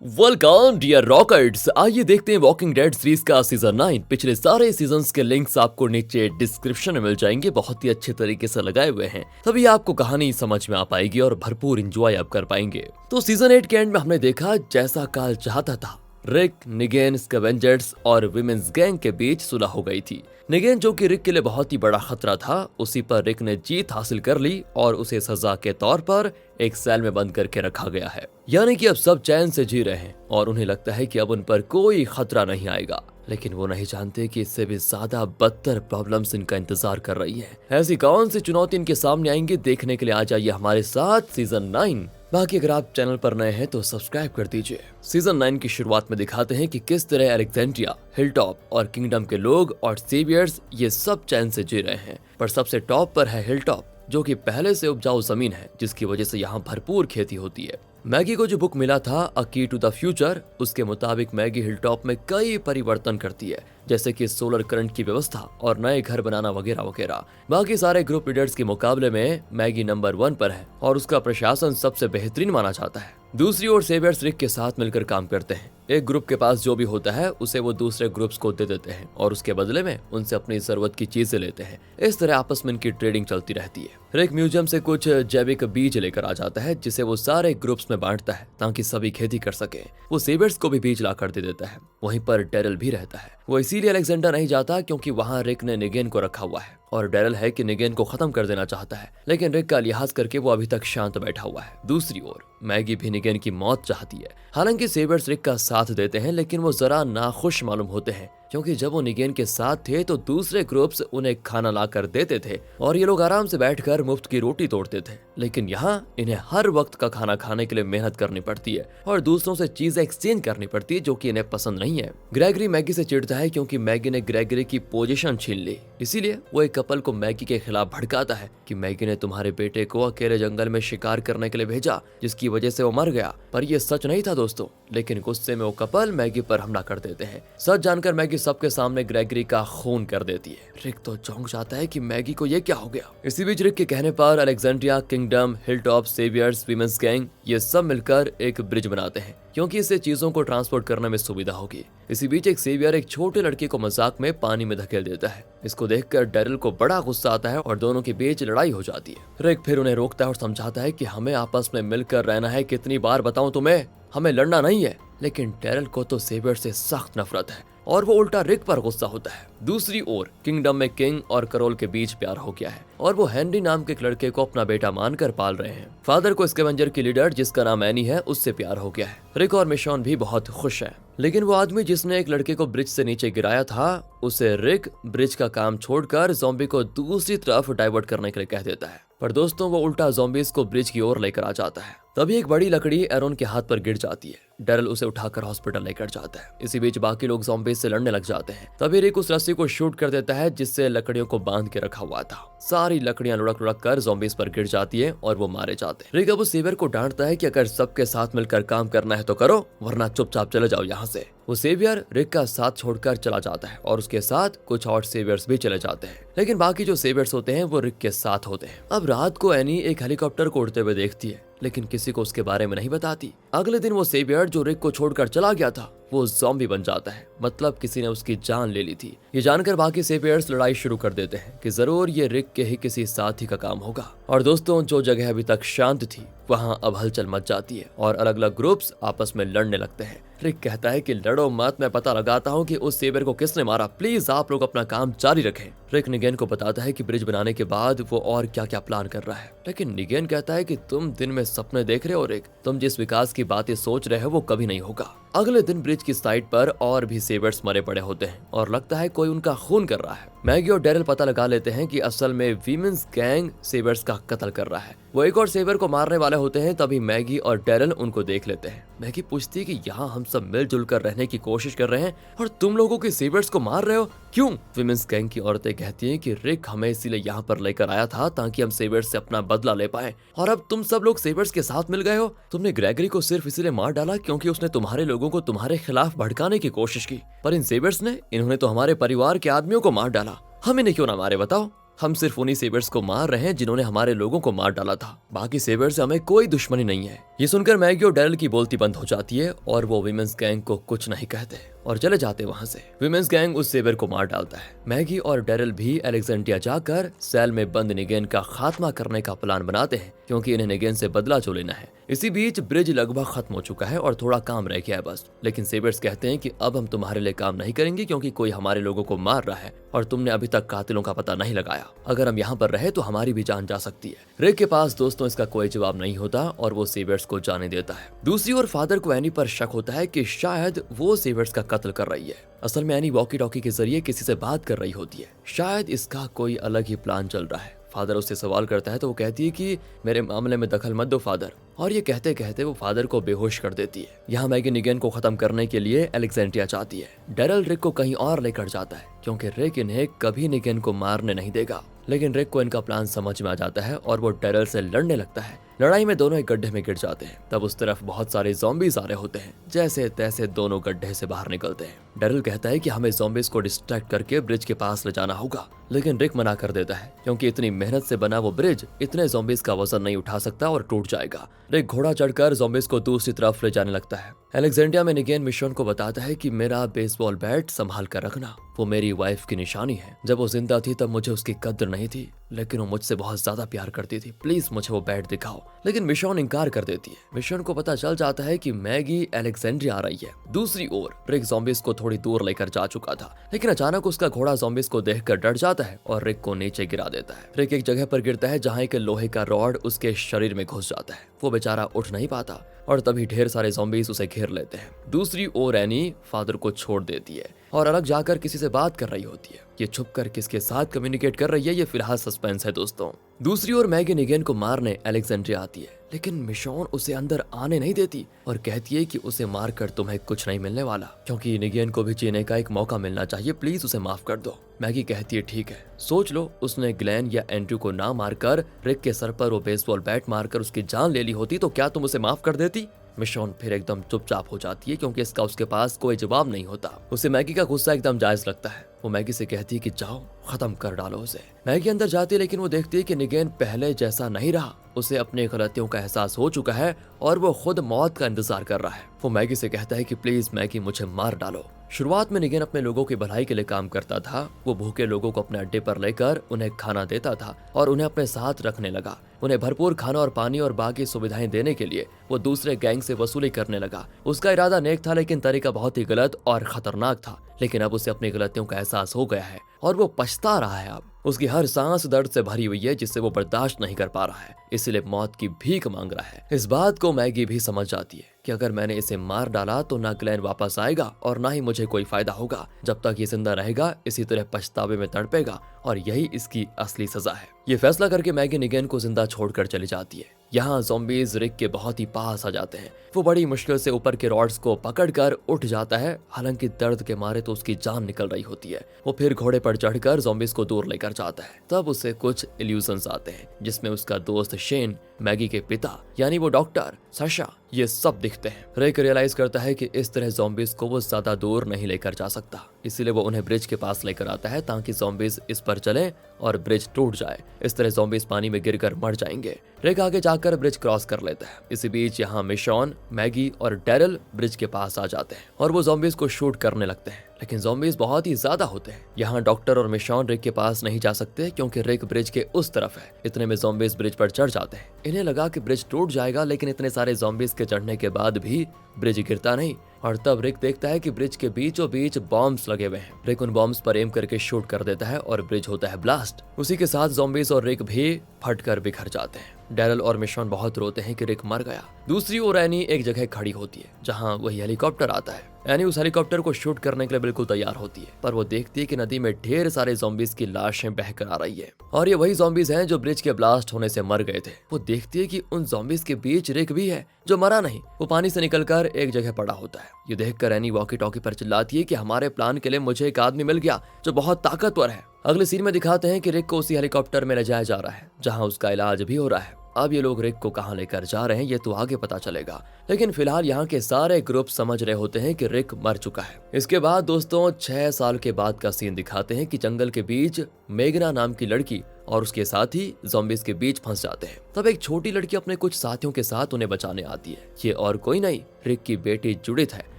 Welcome dear rockets. आइए देखते हैं वॉकिंग डेड सीरीज का सीजन 9। पिछले सारे सीजन्स के लिंक्स आपको नीचे डिस्क्रिप्शन में मिल जाएंगे, बहुत ही अच्छे तरीके से लगाए हुए हैं, तभी आपको कहानी समझ में आ पाएगी और भरपूर एंजॉय आप कर पाएंगे। तो सीजन 8 के एंड में हमने देखा जैसा काल चाहता था, रिक, निगेन, स्कैवेंजर्स और विमेंस गैंग के बीच सुलह हो गई थी। निगेन जो कि रिक के लिए बहुत ही बड़ा खतरा था, उसी पर रिक ने जीत हासिल कर ली और उसे सजा के तौर पर एक सेल में बंद करके रखा गया है। यानी कि अब सब चैन से जी रहे हैं और उन्हें लगता है कि अब उन पर कोई खतरा नहीं आएगा, लेकिन वो नहीं जानते कि इससे भी ज्यादा बदतर प्रॉब्लम्स इनका इंतजार कर रही है। ऐसी कौन सी चुनौती इनके सामने आएंगी, देखने के लिए आ जाइए हमारे साथ सीजन 9। बाकी अगर आप चैनल पर नए हैं तो सब्सक्राइब कर दीजिए। सीजन 9 की शुरुआत में दिखाते हैं कि किस तरह अलेक्जेंड्रिया, हिलटॉप और किंगडम के लोग और सेवियर्स ये सब चैन से जी रहे हैं। पर सबसे टॉप पर है हिलटॉप, जो कि पहले से उपजाऊ जमीन है, जिसकी वजह से यहाँ भरपूर खेती होती है। मैगी को जो बुक मिला था अ की टू द फ्यूचर, उसके मुताबिक मैगी हिलटॉप में कई परिवर्तन करती है, जैसे कि सोलर करंट की व्यवस्था और नए घर बनाना वगैरह वगैरह। बाकी सारे ग्रुप लीडर्स के मुकाबले में मैगी नंबर 1 पर है और उसका प्रशासन सबसे बेहतरीन माना जाता है। दूसरी ओर सेवियर्स रिक के साथ मिलकर काम करते हैं। एक ग्रुप के पास जो भी होता है उसे वो दूसरे ग्रुप्स को दे देते हैं और उसके बदले में उनसे अपनी जरूरत की चीजें लेते हैं। इस तरह आपस में इनकी ट्रेडिंग चलती रहती है। रिक म्यूजियम से कुछ जैविक बीज लेकर आ जाता है, जिसे वो सारे ग्रुप्स में बांटता है ताकि सभी खेती कर सके। वो सेवियर्स को भी बीज लाकर दे देता है। वहीं पर डेरल भी रहता है। वो इसीलिए अलेक्जेंडर नहीं जाता क्योंकि वहाँ रिक ने निगेन को रखा हुआ है और डेरल है कि निगेन को खत्म कर देना चाहता है, लेकिन रिक का लिहाज करके वो अभी तक शांत बैठा हुआ है। दूसरी ओर मैगी भी निगेन की मौत चाहती है। हालांकि सेवियर्स रिक का साथ देते हैं, लेकिन वो जरा नाखुश मालूम होते हैं क्योंकि जब वो निगेन के साथ थे तो दूसरे ग्रुप्स उन्हें खाना ला कर देते थे और ये लोग आराम से बैठकर मुफ्त की रोटी तोड़ते थे। लेकिन यहाँ इन्हें हर वक्त का खाना खाने के लिए मेहनत करनी पड़ती है और दूसरों से चीजें एक्सचेंज करनी पड़ती है, जो कि इन्हें पसंद नहीं है। ग्रेगरी मैगी से चिढ़ता है क्योंकि मैगी ने ग्रेगरी की पोजीशन छीन ली। इसीलिए वो एक कपल को मैगी के खिलाफ भड़काता है कि मैगी ने तुम्हारे बेटे को अकेले जंगल में शिकार करने के लिए भेजा, जिसकी वजह से वो मर गया। पर ये सच नहीं था दोस्तों, लेकिन गुस्से में वो कपल मैगी पर हमला कर देते हैं। सच जानकर मैगी सबके सामने ग्रेगरी का खून कर देती है। रिक तो चौंक जाता है कि मैगी को ये क्या हो गया। इसी बीच रिक के कहने पर Alexandria, kingdom, hilltop, saviours, women's gang ये सब मिलकर एक ब्रिज बनाते हैं क्योंकि इससे चीजों को ट्रांसपोर्ट करने में सुविधा होगी। इसी बीच एक सेवियर एक छोटे लड़के को मजाक में पानी में धकेल देता है। इसको देखकर डेरिल को बड़ा गुस्सा आता है और दोनों के बीच लड़ाई हो जाती है। रिक फिर उन्हें रोकता है और समझाता है कि हमें आपस में मिलकर रहना है। कितनी बार बताऊं तुम्हें, हमें लड़ना नहीं है। लेकिन डेरिल को तो सेवियर से सख्त नफरत है और वो उल्टा रिक पर गुस्सा होता है। दूसरी ओर किंगडम में किंग और करोल के बीच प्यार हो गया है और वो हेनरी नाम के एक लड़के को अपना बेटा मानकर पाल रहे हैं। फादर को स्कैवेंजर की लीडर, जिसका नाम एनी है, उससे प्यार हो गया है। रिक और मिशॉन भी बहुत खुश है, लेकिन वो आदमी जिसने एक लड़के को ब्रिज से नीचे गिराया था, उसे रिक ब्रिज का काम छोड़कर ज़ॉम्बी को दूसरी तरफ डाइवर्ट करने के लिए कह देता है। पर दोस्तों वो उल्टा ज़ॉम्बीज को ब्रिज की ओर लेकर आ जाता है। तभी एक बड़ी लकड़ी एरोन के हाथ पर गिर जाती है। डेरल उसे उठाकर हॉस्पिटल लेकर जाता है। इसी बीच बाकी लोग ज़ॉम्बीज से लड़ने लग जाते हैं। तभी रिक उस रस्सी को शूट कर देता है जिससे लकड़ियों को बांध के रखा हुआ था। सारी लकड़ियां लुढ़क लुढ़क कर ज़ॉम्बीज पर गिर जाती है और वो मारे जाते हैं। रिक अब उस सेवियर को डांटता है कि अगर सबके साथ मिलकर काम करना है तो करो, वरना चुपचाप चले जाओ यहाँ से। वो सेवियर रिक का साथ छोड़कर चला जाता है और उसके साथ कुछ और सेवियर्स भी चले जाते हैं, लेकिन बाकी जो सेवियर्स होते हैं वो रिक के साथ होते हैं। अब रात को एनी एक हेलीकॉप्टर को उड़ते हुए देखती है, लेकिन किसी को उसके बारे में नहीं बताती। अगले दिन वो सेवियर जो रिक को छोड़कर चला गया था वो ज़ॉम्बी बन जाता है, मतलब किसी ने उसकी जान ले ली थी। ये जानकर बाकी सेवियर्स लड़ाई शुरू कर देते हैं कि जरूर ये रिक के ही किसी साथी का काम होगा। और दोस्तों जो जगह अभी तक शांत थी वहाँ अब हलचल मच जाती है और अलग अलग ग्रुप्स आपस में लड़ने लगते हैं। रिक कहता है कि लड़ो मत, मैं पता लगाता हूँ कि उस सेवियर को किसने मारा, प्लीज आप लोग अपना काम जारी रखें। रिक निगेन को बताता है कि ब्रिज बनाने के बाद वो और क्या क्या प्लान कर रहा है, लेकिन निगेन कहता है कि तुम दिन में सपने देख रहे हो रिक, तुम जिस विकास की बातें सोच रहे हो वो कभी नहीं होगा। अगले दिन ब्रिज की साइड पर और भी सेवियर्स मरे पड़े होते हैं और लगता है कोई उनका खून कर रहा है। मैगी और डेरिल पता लगा लेते हैं कि असल में विमेंस गैंग सेवियर्स का कत्ल कर रहा है। वो एक और सेवियर को मारने वाले होते हैं, तभी मैगी और डेरिल उनको देख लेते हैं। मैगी पूछती है कि यहाँ हम सब मिलजुल कर रहने की कोशिश कर रहे हैं और तुम लोगों के सेवियर्स को मार रहे हो, क्यों? विमेंस गैंग की औरतें कहती हैं कि रिक हमें इसीलिए यहाँ पर लेकर आया था ताकि हम सेवियर्स से अपना बदला ले पाए, और अब तुम सब लोग सेवियर्स के साथ मिल गए हो। तुमने ग्रेगरी को सिर्फ इसीलिए मार डाला क्योंकि उसने तुम्हारे लोगों को तुम्हारे खिलाफ भड़काने की कोशिश की, पर इन सेवियर्स ने, इन्होंने तो हमारे परिवार के आदमियों को मार डाला। हम इन्हें क्यों ना मारे बताओ? हम सिर्फ उन्हीं सेवर्स को मार रहे हैं जिन्होंने हमारे लोगों को मार डाला था। बाकी सेवर्स से हमें कोई दुश्मनी नहीं है। ये सुनकर मैगी और डैरल की बोलती बंद हो जाती है और वो विमेंस गैंग को कुछ नहीं कहते और चले जाते वहां से। विमेंस गैंग उस सेवर को मार डालता है। मैगी और डैरल भी अलेक्जेंड्रिया जाकर सेल में बंद निगेन का खात्मा करने का प्लान बनाते हैं, क्योंकि इन्हें निगेन से बदला जो लेना है। इसी बीच ब्रिज लगभग खत्म हो चुका है और थोड़ा काम रह गया है बस। लेकिन सेवर्स कहते हैं कि अब हम तुम्हारे लिए काम नहीं करेंगे, क्योंकि कोई हमारे लोगों को मार रहा है और तुमने अभी तक कातिलों का पता नहीं लगाया। अगर हम यहाँ पर रहे तो हमारी भी जान जा सकती है। रिक के पास दोस्तों इसका कोई जवाब नहीं होता और वो सेवर्स को जाने देता है। दूसरी ओर फादर को एनी पर शक होता है कि शायद वो सेवर्स का कत्ल कर रही है। असल में एनी वॉकी टॉकी के जरिए किसी से बात कर रही होती है। शायद इसका कोई अलग ही प्लान चल रहा है। फादर उससे सवाल करता है तो वो कहती है कि मेरे मामले में दखल मत दो फादर, और ये कहते कहते वो फादर को बेहोश कर देती है। यहाँ मैगी निगेन को खत्म करने के लिए अलेक्जेंड्रिया चाहती है। डैरल रिक को कहीं और लेकर जाता है, क्योंकि रिक इन्हें कभी निगेन को मारने नहीं देगा। लेकिन रिक को इनका प्लान समझ में आ जाता है और वो डैरल से लड़ने लगता है। लड़ाई में दोनों एक गड्ढे में गिर जाते हैं। तब उस तरफ बहुत सारे ज़ॉम्बीज आ रहे होते हैं। जैसे तैसे दोनों गड्ढे से बाहर निकलते हैं। डैरल कहता है कि हमें ज़ॉम्बीज को डिस्ट्रैक्ट करके ब्रिज के पास ले जाना होगा, लेकिन रिक मना कर देता है, क्योंकि इतनी मेहनत से बना वो ब्रिज इतने ज़ॉम्बीज का वजन नहीं उठा सकता और टूट जाएगा। रिक घोड़ा चढ़कर ज़ॉम्बीज को दूसरी तरफ ले जाने लगता है। अलेक्जेंड्रिया में निगेन मिशोन को बताता है कि मेरा बेसबॉल बैट संभाल कर रखना, वो मेरी वाइफ की निशानी है। जब वो जिंदा थी तब मुझे उसकी कद्र नहीं थी, लेकिन वो मुझसे बहुत ज्यादा प्यार करती थी। प्लीज मुझे वो बैट दिखाओ। लेकिन मिशोन इनकार कर देती है। मिशोन को पता चल जाता है कि मैगी अलेक्जेंड्रिया आ रही है। दूसरी ओर रिक ज़ॉम्बीज को थोड़ी दूर लेकर जा चुका था, लेकिन अचानक उसका घोड़ा ज़ॉम्बीज को देखकर डर जाता है और रिक को नीचे गिरा देता है। रिक एक जगह पर गिरता है जहाँ एक लोहे का रॉड उसके शरीर में घुस जाता है। वो बेचारा उठ नहीं पाता और तभी ढेर सारे ज़ॉम्बीज उसे घेर लेते हैं। दूसरी ओर एनी फादर को छोड़ देती है और अलग जाकर किसी से बात कर रही होती है। ये छुपकर किसके साथ कम्युनिकेट कर रही है, ये फिलहाल सस्पेंस है दोस्तों। दूसरी ओर मैगी निगेन को मारने अलेक्जेंड्रिया आती है, लेकिन मिशोन उसे अंदर आने नहीं देती और कहती है कि उसे मारकर तुम्हें कुछ नहीं मिलने वाला, क्योंकि निगेन को भी जीने का एक मौका मिलना चाहिए। प्लीज उसे माफ कर दो। मैगी कहती है ठीक है, सोच लो उसने ग्लेन या एंड्रू को ना मारकर रिक के सर पर वो बेसबॉल बैट मारकर उसकी जान ले ली होती तो क्या तुम उसे माफ कर देती? मिशोन फिर एकदम चुपचाप हो जाती है, क्योंकि इसका उसके पास कोई जवाब नहीं होता। उसे मैगी का गुस्सा एकदम जायज लगता है। वो मैगी से कहती है कि जाओ खत्म कर डालो उसे। मैगी अंदर जाती है, लेकिन वो देखती है कि निगेन पहले जैसा नहीं रहा। उसे अपनी गलतियों का एहसास हो चुका है और वो खुद मौत का इंतजार कर रहा है। वो मैगी से कहता है कि प्लीज मैगी मुझे मार डालो। शुरुआत में निगेन अपने लोगों की भलाई के लिए काम करता था। वो भूखे लोगों को अपने अड्डे पर लेकर उन्हें खाना देता था और उन्हें अपने साथ रखने लगा। उन्हें भरपूर खाना और पानी और बाकी सुविधाएं देने के लिए वो दूसरे गैंग से वसूली करने लगा। उसका इरादा नेक था, लेकिन तरीका बहुत ही गलत और खतरनाक था। लेकिन अब उसे अपनी गलतियों का एहसास हो गया है और वो पछता रहा है। अब उसकी हर सांस दर्द से भरी हुई है, जिससे वो बर्दाश्त नहीं कर पा रहा है, इसलिए मौत की भीख मांग रहा है। इस बात को मैगी भी समझ जाती है कि अगर मैंने इसे मार डाला तो ना ग्लेन वापस आएगा और ना ही मुझे कोई फायदा होगा। जब तक ये जिंदा रहेगा इसी तरह पछतावे में तड़पेगा और यही इसकी असली सजा है। ये फैसला करके मैगी निगेन को जिंदा छोड़कर चली जाती है। यहाँ ज़ॉम्बीज रिक के बहुत ही पास आ जाते हैं। वो बड़ी मुश्किल से ऊपर के रॉड्स को पकड़कर उठ जाता है, हालांकि दर्द के मारे तो उसकी जान निकल रही होती है। वो फिर घोड़े पर चढ़कर ज़ॉम्बीज को दूर लेकर जाता है। तब उसे कुछ इल्यूजन्स आते हैं, जिसमें उसका दोस्त शेन, मैगी के पिता यानी वो डॉक्टर साशा, ये सब दिखते हैं। रिक रियलाइज करता है कि इस तरह ज़ॉम्बीज को वो ज्यादा दूर नहीं लेकर जा सकता, इसीलिए वो उन्हें ब्रिज के पास लेकर आता है ताकि ज़ॉम्बीज इस पर चले और ब्रिज टूट जाए। इस तरह ज़ॉम्बीज पानी में गिरकर मर जाएंगे। रिक आगे जाकर ब्रिज क्रॉस कर लेता है। इसी बीच यहाँ मिशोन, मैगी और डैरल ब्रिज के पास आ जाते हैं और वो ज़ॉम्बीज को शूट करने लगते हैं, लेकिन ज़ॉम्बीज बहुत ही ज्यादा होते हैं। यहाँ डॉक्टर और मिशोन रिक के पास नहीं जा सकते, क्योंकि रिक ब्रिज के उस तरफ है। इतने में ज़ॉम्बीज ब्रिज पर चढ़ जाते हैं। इन्हें लगा कि ब्रिज टूट जाएगा, लेकिन इतने सारे ज़ॉम्बीज के चढ़ने के बाद भी ब्रिज गिरता नहीं। और तब रिक देखता है कि ब्रिज के बीचों बीच बॉम्ब्स लगे हुए हैं। रिक उन बॉम्ब्स पर एम करके शूट कर देता है और ब्रिज होता है ब्लास्ट। उसी के साथ ज़ॉम्बीज और रिक भी फटकर बिखर जाते हैं। डैरल और मिशोन बहुत रोते हैं कि रिक मर गया। दूसरी ओर एनी एक जगह खड़ी होती है जहां वही हेलीकॉप्टर आता है। एनी उस हेलीकॉप्टर को शूट करने के लिए बिल्कुल तैयार होती है, पर वो देखती है कि नदी में ढेर सारे ज़ॉम्बीज की लाशें बहकर आ रही है और ये वही ज़ॉम्बीज हैं जो ब्रिज के ब्लास्ट होने से मर गए थे। वो देखती है कि उन ज़ॉम्बीज के बीच रिक भी है जो मरा नहीं। वो पानी से निकलकर एक जगह पड़ा होता है। ये देखकर एनी वॉकी टॉकी पर चिल्लाती है कि हमारे प्लान के लिए मुझे एक आदमी मिल गया जो बहुत ताकतवर है। अगले सीन में दिखाते हैं कि रिक को उसी हेलीकॉप्टर में ले जाया जा रहा है जहां उसका इलाज भी हो रहा है। अब ये लोग रिक को कहाँ लेकर जा रहे हैं ये तो आगे पता चलेगा, लेकिन फिलहाल यहाँ के सारे ग्रुप समझ रहे होते हैं कि रिक मर चुका है। इसके बाद दोस्तों 6 साल के बाद का सीन दिखाते हैं कि जंगल के बीच मेगना नाम की लड़की और उसके साथी ज़ॉम्बीज के बीच फंस जाते हैं। तब एक छोटी लड़की अपने कुछ साथियों के साथ उन्हें बचाने आती है। ये और कोई नहीं, रिक की बेटी जुडिथ है।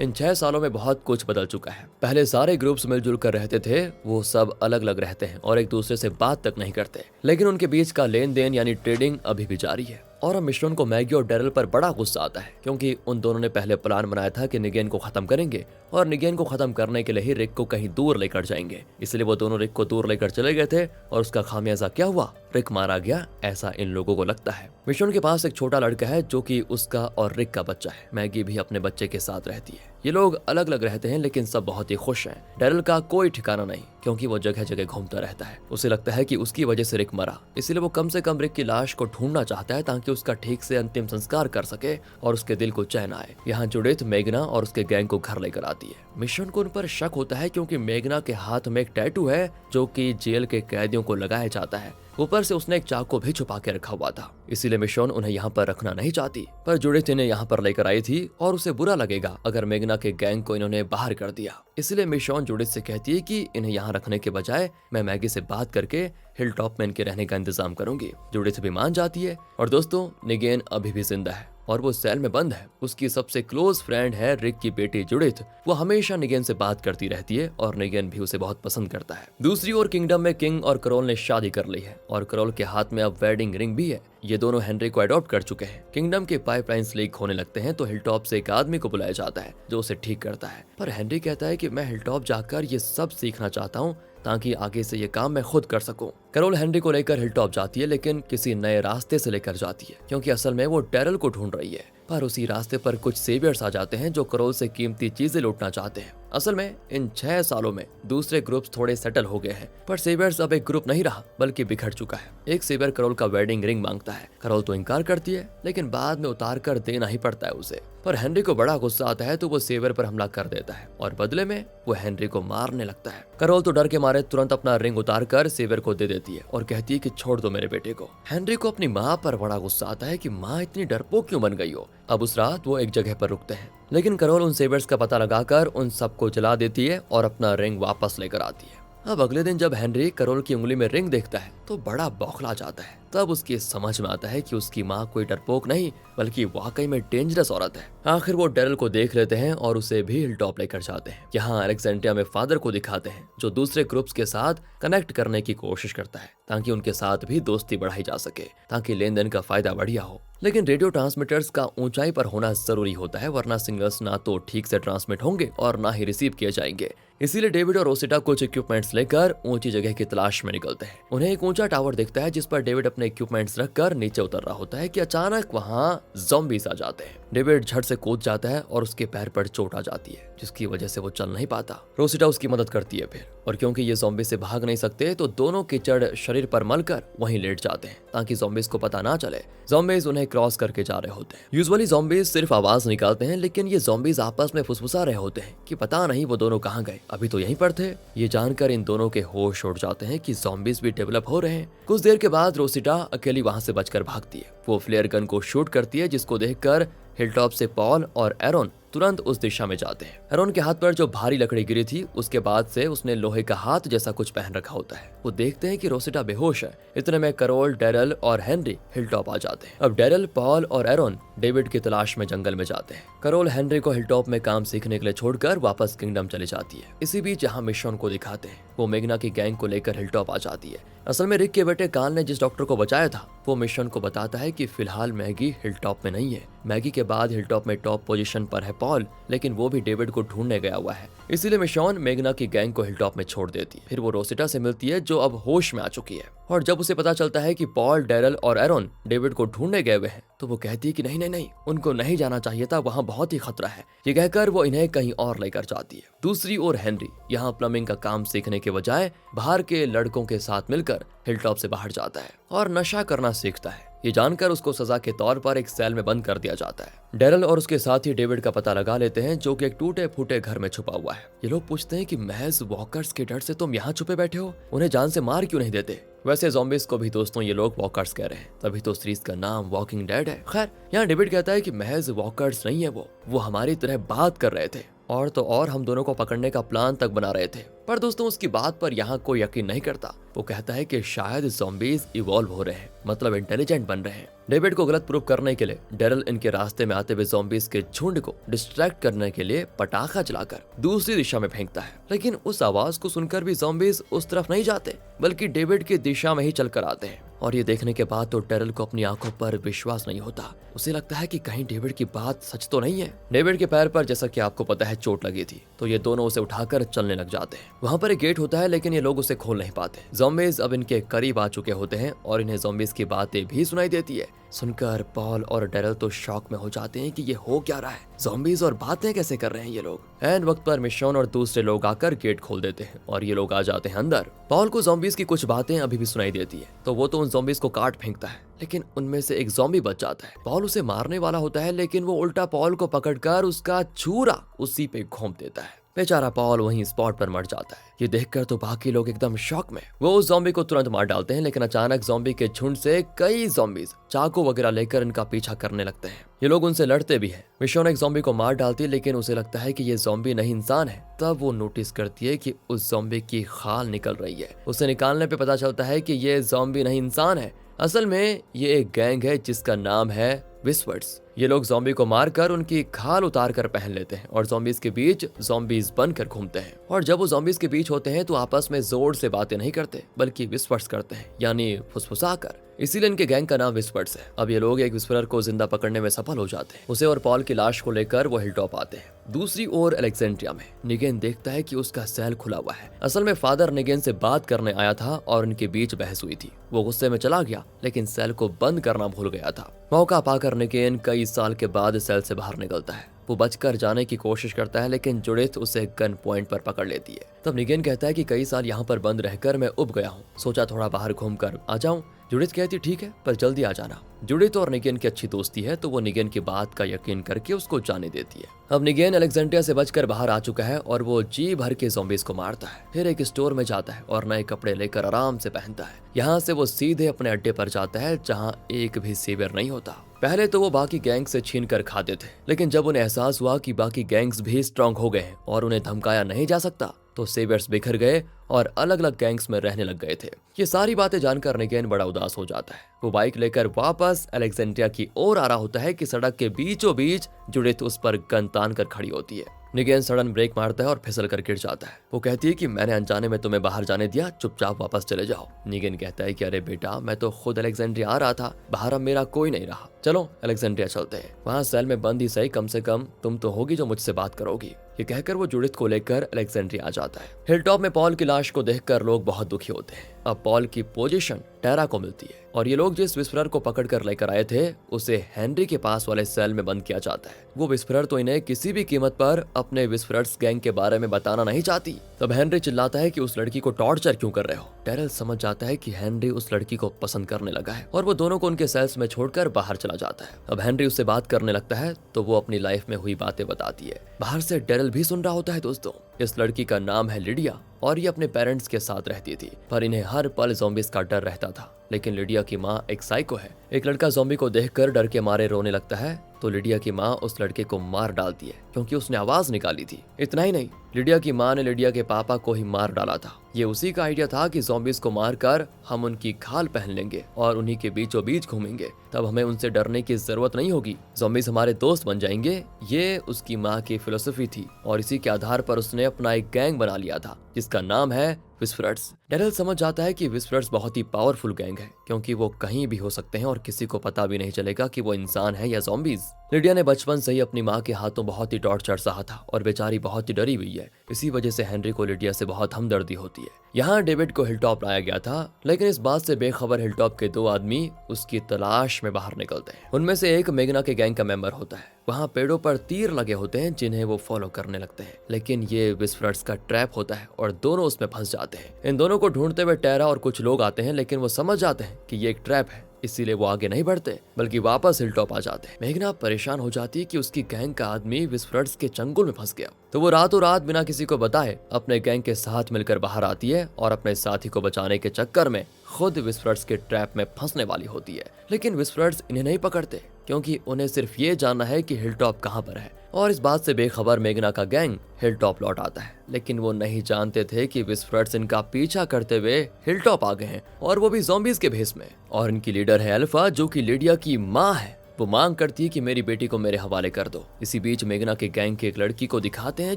इन 6 सालों में बहुत कुछ बदल चुका है। पहले सारे ग्रुप्स मिलजुल कर रहते थे, वो सब अलग अलग रहते हैं और एक दूसरे से बात तक नहीं करते, लेकिन उनके बीच का लेन देन यानी ट्रेडिंग अभी भी जारी है। और अब मिश्रण को मैगी और डेरल पर बड़ा गुस्सा आता है, क्योंकि उन दोनों ने पहले प्लान बनाया था कि निगेन को खत्म करेंगे और निगेन को खत्म करने के लिए ही रिक को कहीं दूर लेकर जाएंगे। इसलिए वो दोनों रिक को दूर लेकर चले गए थे और उसका खामियाजा क्या हुआ, रिक मारा गया, ऐसा इन लोगों को लगता है। मिश्रण के पास एक छोटा लड़का है जो कि उसका और रिक का बच्चा है। मैगी भी अपने बच्चे के साथ रहती है। ये लोग अलग अलग रहते हैं लेकिन सब बहुत ही खुश हैं। डेरल का कोई ठिकाना नहीं, क्योंकि वो जगह जगह घूमता रहता है। उसे लगता है कि उसकी वजह से रिक मरा, इसलिए वो कम से कम रिक की लाश को ढूंढना चाहता है ताकि उसका ठीक से अंतिम संस्कार कर सके और उसके दिल को चैन आए। यहाँ जुडिथ मेगना और उसके गैंग को घर लेकर आती है। मिश्रण को उन पर शक होता है क्योंकि मेगना के हाथ में एक टैटू है जो कि जेल के कैदियों को लगाया जाता है। ऊपर से उसने एक चाकू भी छुपा के रखा हुआ था, इसीलिए मिश्रण उन्हें यहाँ पर रखना नहीं चाहती। पर जुडिथ इन्हें यहाँ पर लेकर आई थी और उसे बुरा लगेगा अगर मेगना के गैंग को इन्होंने बाहर कर दिया। इसलिए मिश्रण जुडिथ से कहती है कि इन्हें यहाँ रखने के बजाय मैं मैगी से बात करके हिल टॉप में इनके रहने का इंतजाम करूंगी। जुडिथ भी मान जाती है। और दोस्तों निगेन अभी भी जिंदा है और वो सेल में बंद है। उसकी सबसे क्लोज फ्रेंड है रिक की बेटी जुडिथ। वो हमेशा निगेन से बात करती रहती है और निगेन भी उसे बहुत पसंद करता है। दूसरी ओर किंगडम में किंग और करोल ने शादी कर ली है और करोल के हाथ में अब वेडिंग रिंग भी है। ये दोनों हेनरी को अडॉप्ट कर चुके हैं। किंगडम के पाइपलाइंस लीक होने लगते हैं तो हिलटॉप से एक आदमी को बुलाया जाता है जो उसे ठीक करता है। पर हेनरी कहता है कि मैं हिलटॉप जाकर ये सब सीखना चाहता हूँ ताकि आगे से ये काम मैं खुद कर सकूं। करोल हेनरी को लेकर हिलटॉप जाती है, लेकिन किसी नए रास्ते से लेकर जाती है, क्योंकि असल में वो डेरल को ढूंढ रही है। पर उसी रास्ते पर कुछ सेवियर्स आ जाते हैं जो करोल से कीमती चीजें लूटना चाहते हैं। असल में इन 6 सालों में दूसरे ग्रुप्स थोड़े सेटल हो गए हैं, पर सेवियर्स अब एक ग्रुप नहीं रहा बल्कि बिखर चुका है। एक सेवियर करोल का वेडिंग रिंग मांगता है। करोल तो इनकार करती है, लेकिन बाद में उतार कर देना ही पड़ता है उसे। पर हेनरी को बड़ा गुस्सा आता है तो वो सेवियर पर हमला कर देता है और बदले में वो हेनरी को मारने लगता है। करोल तो डर के मारे तुरंत अपना रिंग उतार कर सेवियर को दे देती है और कहती है कि छोड़ दो मेरे बेटे को। हेनरी को अपनी माँ पर बड़ा गुस्सा आता है कि माँ इतनी डरपोक क्यों बन गई हो। अब उस रात वो एक जगह पर रुकते हैं, लेकिन करोल उन सेवियर्स का पता लगाकर उन सबको जला देती है और अपना रिंग वापस लेकर आती है। अब अगले दिन जब हेनरी करोल की उंगली में रिंग देखता है तो बड़ा बौखला जाता है। तब उसकी समझ में आता है कि उसकी माँ कोई डरपोक नहीं बल्कि वाकई में डेंजरस औरत है। आखिर वो डेरल को देख लेते हैं और उसे भी हिलटॉप लेकर जाते हैं। यहाँ अलेक्जेंड्रिया में फादर को दिखाते हैं जो दूसरे ग्रुप्स के साथ कनेक्ट करने की कोशिश करता है ताकि उनके साथ भी दोस्ती बढ़ाई जा सके, ताकि लेन देन का फायदा बढ़िया हो। लेकिन रेडियो ट्रांसमीटर्स का ऊंचाई पर होना जरूरी होता है, वरना सिग्नल्स ना तो ठीक से ट्रांसमिट होंगे और ना ही रिसीव किए जाएंगे। इसीलिए डेविड और रोसिटा कुछ इक्विपमेंट्स लेकर ऊंची जगह की तलाश में निकलते हैं। उन्हें एक ऊंचा टावर दिखता है जिस पर डेविड अपने इक्विपमेंट्स रखकर नीचे उतर रहा होता है कि अचानक वहां ज़ॉम्बीज आ जाते हैं। डेविड झट से कूद जाता है और उसके पैर पर चोट आ जाती है जिसकी वजह से वो चल नहीं पाता। रोसिटा उसकी मदद करती है फिर, और क्योंकि ये ज़ॉम्बी से भाग नहीं सकते तो दोनों कीचड़ शरीर पर मलकर वहीं लेट जाते हैं ताकि ज़ॉम्बीज को पता ना चले। ज़ॉम्बीज उन्हें क्रॉस करके जा रहे होते हैं। यूजुअली ज़ॉम्बीज सिर्फ आवाज निकालते हैं, लेकिन ये ज़ॉम्बीज आपस में फुसफुसा रहे होते हैं कि पता नहीं वो दोनों कहाँ गए, अभी तो यहीं पर थे। ये जानकर इन दोनों के होश उड़ जाते हैं कि ज़ॉम्बीज भी डेवलप हो रहे हैं। कुछ देर के बाद रोसिटा अकेली वहां से बचकर भागती है। वो फ्लेयर गन को शूट करती है जिसको देखकर हिलटॉप से पॉल और एरोन तुरंत उस दिशा में जाते हैं। एरोन के हाथ पर जो भारी लकड़ी गिरी थी उसके बाद से उसने लोहे का हाथ जैसा कुछ पहन रखा होता है। वो देखते हैं कि रोसिटा बेहोश है। इतने में करोल, डेरल और हेनरी हिलटॉप आ जाते हैं। अब डेरल, पॉल और एरोन डेविड की तलाश में जंगल में जाते हैं। करोल हेनरी को हिलटॉप में काम सीखने के लिए छोड़कर वापस किंगडम चली जाती है। इसी बीच यहाँ मिश्रण को दिखाते हैं। वो मेगना की गैंग को लेकर हिलटॉप आ जाती है। असल में रिक के बेटे कार्ल ने जिस डॉक्टर को बचाया था वो मिश्रण को बताता है कि फिलहाल मैगी हिलटॉप में नहीं है। मैगी के बाद हिलटॉप में टॉप पोजीशन पर है पॉल, लेकिन वो भी डेविड को ढूंढने गया हुआ है। इसीलिए मिश्रण मेगना की गैंग को हिलटॉप में छोड़ देती है। फिर वो रोसिटा से मिलती है जो अब होश में आ चुकी है, और जब उसे पता चलता है कि पॉल, डेरल और एरोन डेविड को ढूंढने गए हुए हैं तो वो कहती है कि नहीं, उनको नहीं जाना चाहिए था, वहाँ बहुत ही खतरा है। ये कहकर वो इन्हें कहीं और लेकर जाती है। दूसरी ओर हेनरी यहाँ प्लम्बिंग का काम सीखने के बजाय बाहर के लड़कों के साथ मिलकर हिलटॉप से बाहर जाता है और नशा करना सीखता है। ये जानकर उसको सजा के तौर पर एक सेल में बंद कर दिया जाता है। डेरल और उसके साथी डेविड का पता लगा लेते हैं जो कि एक टूटे फूटे घर में छुपा हुआ है। ये लोग पूछते हैं कि महज वॉकर्स के डर से तुम यहाँ छुपे बैठे हो, उन्हें जान से मार क्यों नहीं देते। वैसे zombies को भी दोस्तों ये लोग वॉकर्स कह रहे हैं, तभी तो सीरीज का नाम वॉकिंग डेड है। खैर यहाँ डेविड कहता है कि महज वॉकर्स नहीं है, वो हमारी तरह बात कर रहे थे और तो और हम दोनों को पकड़ने का प्लान तक बना रहे थे। पर दोस्तों उसकी बात पर यहाँ कोई यकीन नहीं करता। वो कहता है कि शायद ज़ॉम्बीज इवॉल्व हो रहे हैं, मतलब इंटेलिजेंट बन रहे हैं। डेविड को गलत प्रूव करने के लिए डेरिल इनके रास्ते में आते हुए ज़ॉम्बीज के झुंड को डिस्ट्रैक्ट करने के लिए पटाखा चलाकर दूसरी दिशा में फेंकता है, लेकिन उस आवाज को सुनकर भी ज़ॉम्बीज उस तरफ नहीं जाते बल्कि डेविड की दिशा में ही चलकर आते हैं। और ये देखने के बाद तो डेरिल को अपनी आंखों पर विश्वास नहीं होता। उसे लगता है कि कहीं डेविड की बात सच तो नहीं है। डेविड के पैर पर जैसा कि आपको पता है चोट लगी थी, तो ये दोनों उसे उठाकर चलने लग जाते हैं। वहाँ पर एक गेट होता है लेकिन ये लोग उसे खोल नहीं पाते। ज़ॉम्बीज अब इनके करीब आ चुके होते हैं और इन्हें ज़ॉम्बीज की बातें भी सुनाई देती है। सुनकर पॉल और डेरिल तो शॉक में हो जाते हैं कि ये हो क्या रहा है, ज़ॉम्बीज और बातें कैसे कर रहे हैं ये लोग। एंड वक्त पर मिशोन और दूसरे लोग आकर गेट खोल देते हैं और ये लोग आ जाते हैं अंदर। पॉल को ज़ॉम्बीज की कुछ बातें अभी भी सुनाई देती है, तो वो तो उन ज़ॉम्बीज को काट फेंकता है, लेकिन उनमें से एक ज़ॉम्बी बच जाता है। पॉल उसे मारने वाला होता है लेकिन वो उल्टा पॉल को पकड़कर उसका छुरा उसी पे घोंप देता है। बेचारा पॉल वहीं स्पॉट पर मर जाता है। ये देखकर तो बाकी लोग एकदम शॉक में। वो उस ज़ॉम्बी को तुरंत मार डालते हैं, लेकिन अचानक ज़ॉम्बी के झुंड से कई ज़ॉम्बीज चाकू वगैरह लेकर इनका पीछा करने लगते हैं। ये लोग उनसे लड़ते भी हैं। मिशोन एक ज़ॉम्बी को मार डालती है, लेकिन उसे लगता है कि ये ज़ॉम्बी नहीं इंसान है। तब वो नोटिस करती है कि उस ज़ॉम्बी की खाल निकल रही है। उसे निकालने पे पता चलता है कि ये ज़ॉम्बी नहीं इंसान है, असल में ये एक गैंग है जिसका नाम है विस्पर्स। ये लोग ज़ॉम्बी को मारकर उनकी खाल उतार कर पहन लेते हैं और ज़ॉम्बीज के बीच ज़ॉम्बीज बनकर घूमते हैं। और जब वो ज़ॉम्बीज के बीच होते हैं तो आपस में जोर से बातें नहीं करते बल्कि विस्पर्स करते हैं, यानी फुसफुसाकर। इसीलिए इनके गैंग का नाम विस्पर्स है। अब ये लोग एक विस्परर को जिंदा पकड़ने में सफल हो जाते हैं। उसे और पॉल की लाश को लेकर वो हिल टॉप आते हैं। दूसरी ओर अलेक्जेंड्रिया में निगेन देखता है कि उसका सेल खुला हुआ है। असल में फादर निगेन से बात करने आया था और उनके बीच बहस हुई थी। वो गुस्से में चला गया लेकिन सेल को बंद करना भूल गया था। मौका पाकर निगेन कई साल के बाद सेल से बाहर निकलता है। वो बचकर जाने की कोशिश करता है लेकिन जुडिथ उसे गन पॉइंट पर पकड़ लेती है। तब निगेन कहता है कि कई साल यहाँ पर बंद रहकर मैं उब गया हूँ, सोचा थोड़ा बाहर घूमकर आ जाऊं। जुडिथ कहती ठीक है, पर जल्दी आ जाना। जुडिथ और निगेन की अच्छी दोस्ती है, तो वो निगेन की बात का यकीन करके उसको जाने देती है। अब निगेन अलेक्जेंड्रिया से बचकर बाहर आ चुका है और वो जी भर के ज़ॉम्बीज को मारता है। फिर एक स्टोर में जाता है और नए कपड़े लेकर आराम से पहनता है। यहाँ से वो सीधे अपने अड्डे पर जाता है जहाँ एक भी सेवियर नहीं होता। पहले तो वो बाकी गैंग से छीन कर खाते थे, लेकिन जब उन्हें एहसास हुआ कि बाकी गैंग्स भी स्ट्रांग हो गए हैं और उन्हें धमकाया नहीं जा सकता, तो सेवियर्स बिखर गए और अलग अलग गैंग्स में रहने लग गए थे। ये सारी बातें जानकर निगेन बड़ा उदास हो जाता है। वो बाइक लेकर वापस अलेक्जेंड्रिया की ओर आ रहा होता है कि सड़क के बीचों बीच जुडिथ उस पर गन तान कर खड़ी होती है। निगेन सडन ब्रेक मारता है और फिसल कर गिर जाता है। वो कहती है कि मैंने अनजाने में तुम्हें बाहर जाने दिया, चुपचाप वापस चले जाओ। निगेन कहता है कि अरे बेटा, मैं तो खुद अलेक्जेंड्रिया आ रहा था, बाहर अब मेरा कोई नहीं रहा, चलो अलेक्जेंड्रिया चलते हैं। वहाँ सेल में बंद ही सही, कम से कम तुम तो होगी जो मुझसे बात करोगी। ये कहकर वो जुडिथ को लेकर अलेक्जेंड्रिया आ जाता है। हिलटॉप में पॉल की लाश को देखकर लोग बहुत दुखी होते हैं। अब पॉल की पोजीशन टेरा को मिलती है और ये लोग जिस विस्परर को पकड़ कर लेकर आए थे उसे हेनरी के पास वाले सेल में बंद किया जाता है। वो विस्परर तो इन्हें किसी भी कीमत पर अपने विस्परर्स गैंग के बारे में बताना नहीं चाहती। तब हेनरी चिल्लाता है कि उस लड़की को टॉर्चर क्यों कर रहे हो। टेरल समझ जाता है कि हेनरी उस लड़की को पसंद करने लगा है और वो दोनों को उनके सेल्स में छोड़कर बाहर चला जाता है। अब हेनरी उससे बात करने लगता है तो वो अपनी लाइफ में हुई बातें बताती है। बाहर से टेरल भी सुन रहा होता है। दोस्तों, इस लड़की का नाम है लिडिया और ये अपने पेरेंट्स के साथ रहती थी, पर इन्हें हर पल ज़ॉम्बीज का डर रहता था। लेकिन लिडिया की माँ एक साइको है। एक लड़का ज़ॉम्बी को देखकर डर के मारे रोने लगता है तो लिडिया की माँ उस लड़के को मार डालती है क्योंकि उसने आवाज निकाली थी। इतना ही नहीं, लिडिया की माँ ने लिडिया के पापा को ही मार डाला था। ये उसी का आइडिया था कि ज़ॉम्बीज को मारकर हम उनकी खाल पहन लेंगे और उन्हीं के बीचों बीच घूमेंगे, तब हमें उनसे डरने की जरूरत नहीं होगी, ज़ॉम्बीज हमारे दोस्त बन जाएंगे। ये उसकी माँ की फिलोसफी थी और इसी के आधार पर उसने अपना एक गैंग बना लिया था जिसका नाम है विस्परर्स। डेरिल समझ जाता है कि विस्परर्स बहुत ही पावरफुल गैंग है क्योंकि वो कहीं भी हो सकते हैं और किसी को पता भी नहीं चलेगा कि वो इंसान है या ज़ॉम्बीज। लिडिया ने बचपन से ही अपनी माँ के हाथों बहुत ही टॉर्चर सहा था और बेचारी बहुत ही डरी हुई है। इसी वजह से हेनरी को लिडिया से बहुत हमदर्दी होती है। यहाँ डेविड को हिलटॉप लाया गया था, लेकिन इस बात से बेखबर हिलटॉप के दो आदमी उसकी तलाश में बाहर निकलते हैं। उनमें से एक मेगना के गैंग का मेंबर होता है। वहाँ पेड़ों पर तीर लगे होते हैं जिन्हें वो फॉलो करने लगते हैं, लेकिन ये विस्परर्स का ट्रैप होता है और दोनों उसमें फंस जाते हैं। इन दोनों को ढूंढते हुए टेरा और कुछ लोग आते हैं, लेकिन वो समझ जाते हैं कि ये एक ट्रैप है इसीलिए वो आगे नहीं बढ़ते बल्कि वापस हिलटॉप आ जाते हैं। मेघना परेशान हो जाती है कि उसकी गैंग का आदमी विस्फर्ट्स के चंगुल में फंस गया, तो वो रातों रात बिना किसी को बताए अपने गैंग के साथ मिलकर बाहर आती है और अपने साथी को बचाने के चक्कर में खुद विस्फर्ट्स के ट्रैप में फंसने वाली होती है। लेकिन विस्फर्ट्स इन्हें नहीं पकड़ते क्योंकि उन्हें सिर्फ ये जानना है कि हिलटॉप कहाँ पर है, और इस बात से बेखबर मेघना का गैंग हिलटॉप लौट आता है। लेकिन वो नहीं जानते थे कि विस्फर्ट्स इनका पीछा करते हुए हिलटॉप आ गए हैं, और वो भी ज़ॉम्बीज के भेस में। और इनकी लीडर है अल्फा, जो कि लिडिया की माँ है। वो मांग करती है कि मेरी बेटी को मेरे हवाले कर दो। इसी बीच मेघना के गैंग की एक लड़की को दिखाते हैं